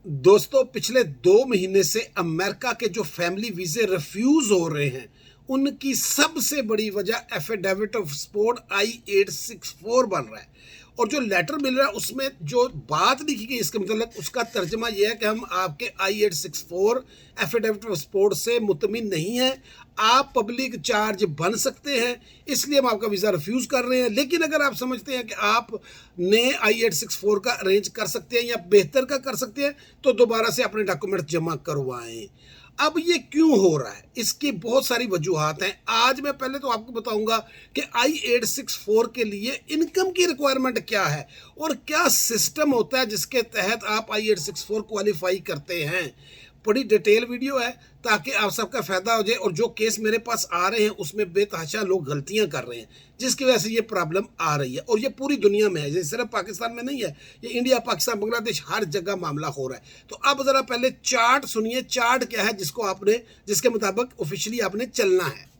दोस्तों, पिछले 2 महीने से अमेरिका के जो फैमिली वीजे रिफ्यूज हो रहे हैं, उनकी सबसे बड़ी वजह एफिडेविट ऑफ सपोर्ट I-864 बन रहा है। और जो लेटर मिल रहा है उसमें जो बात लिखी गई इसके मतलब उसका तर्जमा यह है कि हम आपके I-864 एफिडेविट ऑफ सपोर्ट से मुतमिन नहीं है, आप पब्लिक चार्ज बन सकते हैं, इसलिए हम आपका वीज़ा रिफ्यूज़ कर रहे हैं। लेकिन अगर आप समझते हैं कि आप ने I-864 का अरेंज कर सकते हैं या बेहतर का कर सकते हैं, तो दोबारा से अपने डॉक्यूमेंट जमा करवाएं। अब ये क्यों हो रहा है, इसकी बहुत सारी वजूहात हैं। आज मैं पहले तो आपको बताऊंगा कि I-864 के लिए इनकम की रिक्वायरमेंट क्या है और क्या सिस्टम होता है जिसके तहत आप I-864 क्वालिफाई करते हैं। बड़ी डिटेल वीडियो है ताकि आप सबका फ़ायदा हो जाए। और जो केस मेरे पास आ रहे हैं उसमें बेतहाशा लोग गलतियां कर रहे हैं, जिसकी वजह से ये प्रॉब्लम आ रही है। और ये पूरी दुनिया में है, ये सिर्फ पाकिस्तान में नहीं है, ये इंडिया, पाकिस्तान, बांग्लादेश, हर जगह मामला हो रहा है। तो अब ज़रा पहले चार्ट सुनिए, चार्ट क्या है जिसके मुताबिक ऑफिशियली आपने चलना है।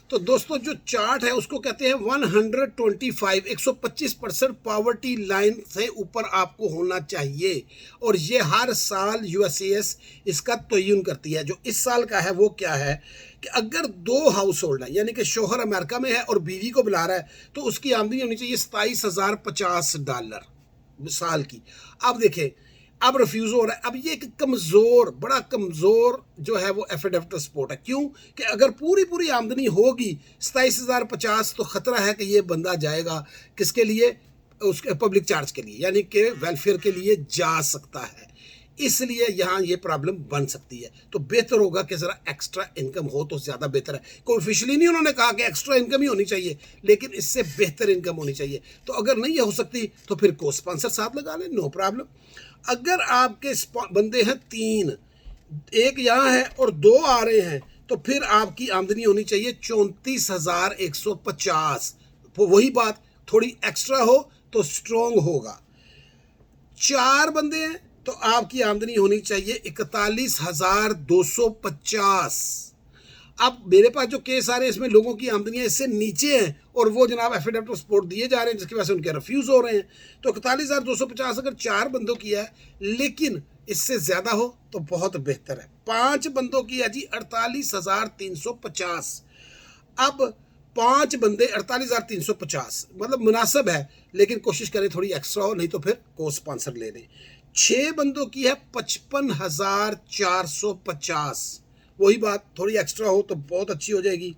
तो दोस्तों, जो चार्ट है उसको कहते हैं 125% पॉवर्टी लाइन से ऊपर आपको होना चाहिए। और ये हर साल USCIS इसका तयन करती है। जो इस साल का है वो क्या है कि अगर 2 हाउस होल्ड है, यानी कि शोहर अमेरिका में है और बीवी को बुला रहा है, तो उसकी आमदनी होनी चाहिए $27,050 साल की। अब देखें, अब रिफ्यूज हो रहा है। अब ये एक बड़ा कमज़ोर जो है वो एफिडेविट ऑफ सपोर्ट है। क्यों कि अगर पूरी आमदनी होगी 27,050, तो ख़तरा है कि ये बंदा जाएगा किसके लिए, उसके पब्लिक चार्ज के लिए, यानी कि वेलफेयर के लिए जा सकता है। इसलिए यहाँ ये प्रॉब्लम बन सकती है। तो बेहतर होगा कि ज़रा एक्स्ट्रा इनकम हो तो ज़्यादा बेहतर है। कोई ऑफिशियली नहीं उन्होंने कहा कि एक्स्ट्रा इनकम ही होनी चाहिए, लेकिन इससे बेहतर इनकम होनी चाहिए। तो अगर नहीं हो सकती तो फिर को स्पॉन्सर साथ लगा लें, नो प्रॉब्लम। अगर आपके बंदे हैं 3, एक यहाँ है और 2 आ रहे हैं, तो फिर आपकी आमदनी होनी चाहिए 34,150। वही बात, थोड़ी एक्स्ट्रा हो तो स्ट्रॉन्ग होगा। 4 बंदे हैं तो आपकी आमदनी होनी चाहिए 41,250। अब मेरे पास जो केस आ रहे हैं इसमें लोगों की आमदनियां इससे नीचे हैं और वो जनाब एफिडेविट ऑफ सपोर्ट दिए जा रहे हैं, जिसकी वजह से उनके रिफ्यूज़ हो रहे हैं। तो 41,250 अगर 4 बंदों की है, लेकिन इससे ज़्यादा हो तो बहुत बेहतर है। 5 बंदों की है जी 48,350। अब 5 बंदे 48,350 मतलब मुनासिब है, लेकिन कोशिश करें थोड़ी एक्स्ट्रा हो, नहीं तो फिर को स्पॉन्सर ले लें। 6 बंदों की है 55,450, वही बात, थोड़ी एक्स्ट्रा हो तो बहुत अच्छी हो जाएगी।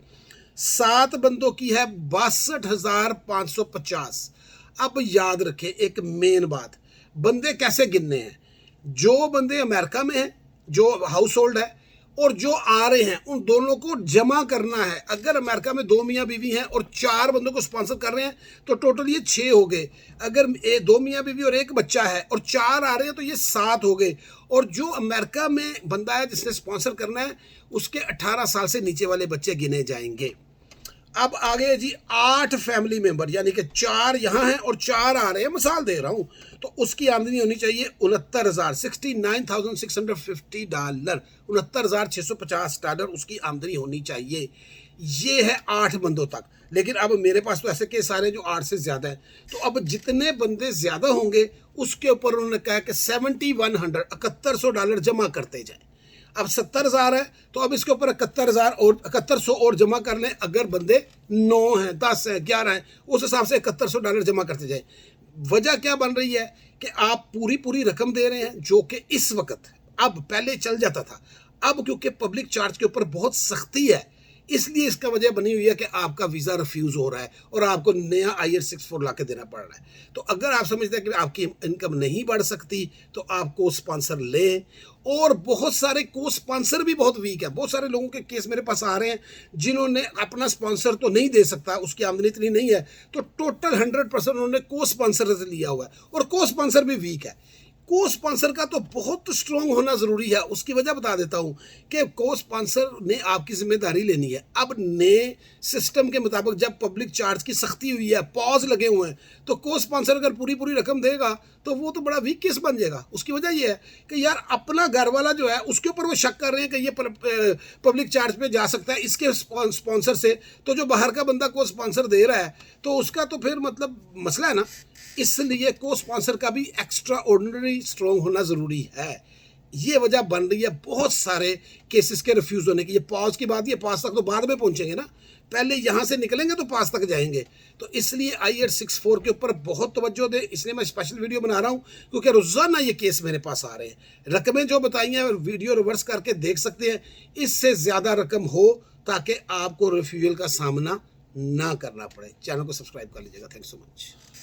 7 बंदों की है 62,550। अब याद रखें एक मेन बात, बंदे कैसे गिनने हैं। जो बंदे अमेरिका में हैं, जो हाउस होल्ड है, और जो आ रहे हैं, उन दोनों को जमा करना है। अगर अमेरिका में 2 मियाँ बीवी हैं और 4 बंदों को स्पॉन्सर कर रहे हैं तो टोटल ये 6 हो गए। अगर 2 मियाँ बीवी और 1 बच्चा है और 4 आ रहे हैं तो ये 7 हो गए। और जो अमेरिका में बंदा है जिसने स्पॉन्सर करना है, उसके 18 साल से नीचे वाले बच्चे गिने जाएंगे। अब आगे जी 8 फैमिली मेंबर, यानी कि 4 यहाँ हैं और 4 आ रहे हैं, मिसाल दे रहा हूँ, तो उसकी आमदनी होनी चाहिए $69,650, $69,650 उसकी आमदनी होनी चाहिए। ये है 8 बंदों तक। लेकिन अब मेरे पास तो ऐसे केस आ रहे हैं जो 8 से ज़्यादा है। तो अब जितने बंदे ज़्यादा होंगे उसके ऊपर उन्होंने कहा कि $7,100 जमा करते जाए। अब 70,000 है तो अब इसके ऊपर 71,100 और जमा कर लें। अगर बंदे 9 हैं, 10 हैं, 11 हैं, उस हिसाब से $7100 जमा करते जाए। वजह क्या बन रही है कि आप पूरी रकम दे रहे हैं, जो कि इस वक्त, अब पहले चल जाता था, अब क्योंकि पब्लिक चार्ज के ऊपर बहुत सख्ती है, इसलिए इसका वजह बनी हुई है कि आपका वीज़ा रिफ्यूज़ हो रहा है और आपको नया I-864 ला के देना पड़ रहा है। तो अगर आप समझते हैं कि आपकी इनकम नहीं बढ़ सकती तो आप को स्पॉन्सर लें। और बहुत सारे को स्पॉन्सर भी बहुत वीक है। बहुत सारे लोगों के केस मेरे पास आ रहे हैं जिन्होंने अपना स्पॉन्सर तो नहीं दे सकता, उसकी आमदनी इतनी नहीं है, तो टोटल 100% उन्होंने को स्पॉन्सर से लिया हुआ है और को स्पॉन्सर भी वीक है। को स्पॉन्सर का तो बहुत स्ट्रांग होना ज़रूरी है। उसकी वजह बता देता हूँ कि को स्पॉन्सर ने आपकी ज़िम्मेदारी लेनी है। अब नए सिस्टम के मुताबिक जब पब्लिक चार्ज की सख्ती हुई है, पॉज लगे हुए हैं, तो को स्पॉन्सर अगर पूरी पूरी रकम देगा तो वो तो बड़ा वीक केस बन जाएगा। उसकी वजह ये है कि यार अपना घर वाला जो है उसके ऊपर वो शक कर रहे हैं कि ये पब्लिक चार्ज पे जा सकता है इसके स्पॉन्सर से, तो जो बाहर का बंदा को स्पॉन्सर दे रहा है तो उसका तो फिर मतलब मसला है ना। इसलिए को स्पॉन्सर का भी एक्स्ट्रा ऑर्डिनरी स्ट्रॉन्ग होना ज़रूरी है। ये वजह बन रही है बहुत सारे केसेस के रिफ्यूज़ होने की। ये पॉज की बात, ये पास तक तो बाद में पहुंचेंगे ना, पहले यहाँ से निकलेंगे तो पास तक जाएंगे। तो इसलिए I-864 के ऊपर बहुत तवज्जो दें, इसलिए मैं स्पेशल वीडियो बना रहा हूँ क्योंकि रोज़ाना ये केस मेरे पास आ रहे हैं। रकमें जो बताई हैं वीडियो रिवर्स करके देख सकते हैं, इससे ज़्यादा रकम हो ताकि आपको रिफ्यूजल का सामना ना करना पड़े। चैनल को सब्सक्राइब कर लीजिएगा। Thank you so much.